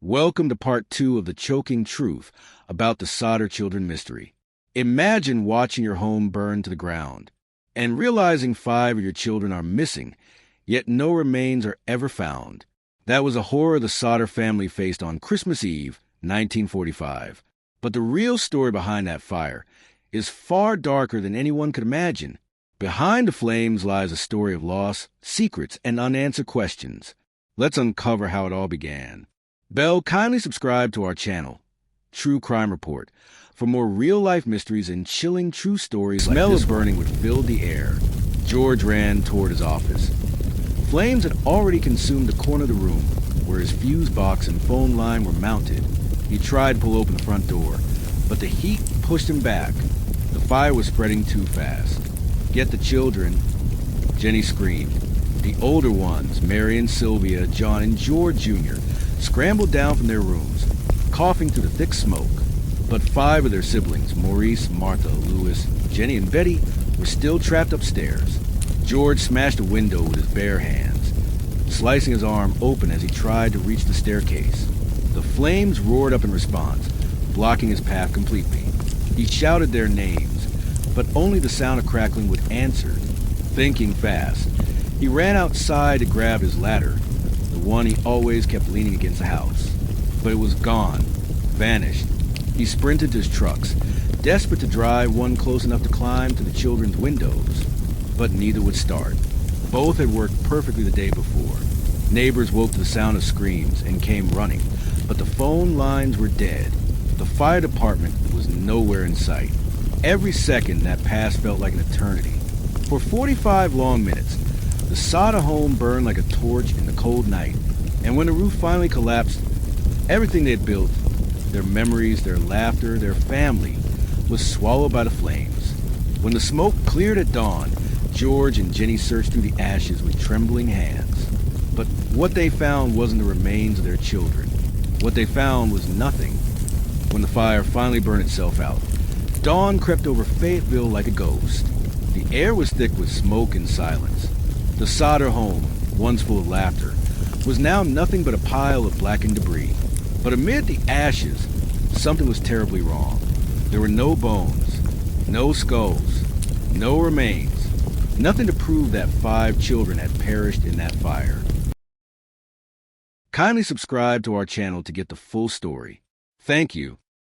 Welcome to part 2 of the choking truth about the Sodder children mystery. Imagine watching your home burn to the ground and realizing 5 of your children are missing, yet no remains are ever found. That was a horror the Sodder family faced on Christmas Eve, 1945. But the real story behind that fire is far darker than anyone could imagine. Behind the flames lies a story of loss, secrets, and unanswered questions. Let's uncover how it all began. Bell, kindly subscribe to our channel, True Crime Report, for more real-life mysteries and chilling true stories like this. The smell of burning would fill the air. George ran toward his office. Flames had already consumed the corner of the room where his fuse box and phone line were mounted. He tried to pull open the front door, but the heat pushed him back. The fire was spreading too fast. Get the children, Jenny screamed. The older ones, Mary and Sylvia, John and George Jr., scrambled down from their rooms, coughing through the thick smoke. But 5 of their siblings, Maurice, Martha, Louis, Jenny, and Betty, were still trapped upstairs. George smashed a window with his bare hands, slicing his arm open as he tried to reach the staircase. The flames roared up in response, blocking his path completely. He shouted their names, but only the sound of crackling would answer. Thinking fast, he ran outside to grab his ladder, the one he always kept leaning against the house. But it was gone, vanished. He sprinted to his trucks, desperate to drive one close enough to climb to the children's windows. But neither would start. Both had worked perfectly the day before. Neighbors woke to the sound of screams and came running, but the phone lines were dead. The fire department was nowhere in sight. Every second that passed felt like an eternity. For 45 long minutes, the Sodder home burned like a torch in the cold night, and when the roof finally collapsed, everything they had built, their memories, their laughter, their family, was swallowed by the flames. When the smoke cleared at dawn, George and Jenny searched through the ashes with trembling hands. But what they found wasn't the remains of their children. What they found was nothing. When the fire finally burned itself out, dawn crept over Fayetteville like a ghost. The air was thick with smoke and silence. The Sodder home, once full of laughter, was now nothing but a pile of blackened debris. But amid the ashes, something was terribly wrong. There were no bones, no skulls, no remains, nothing to prove that 5 children had perished in that fire. Kindly subscribe to our channel to get the full story. Thank you.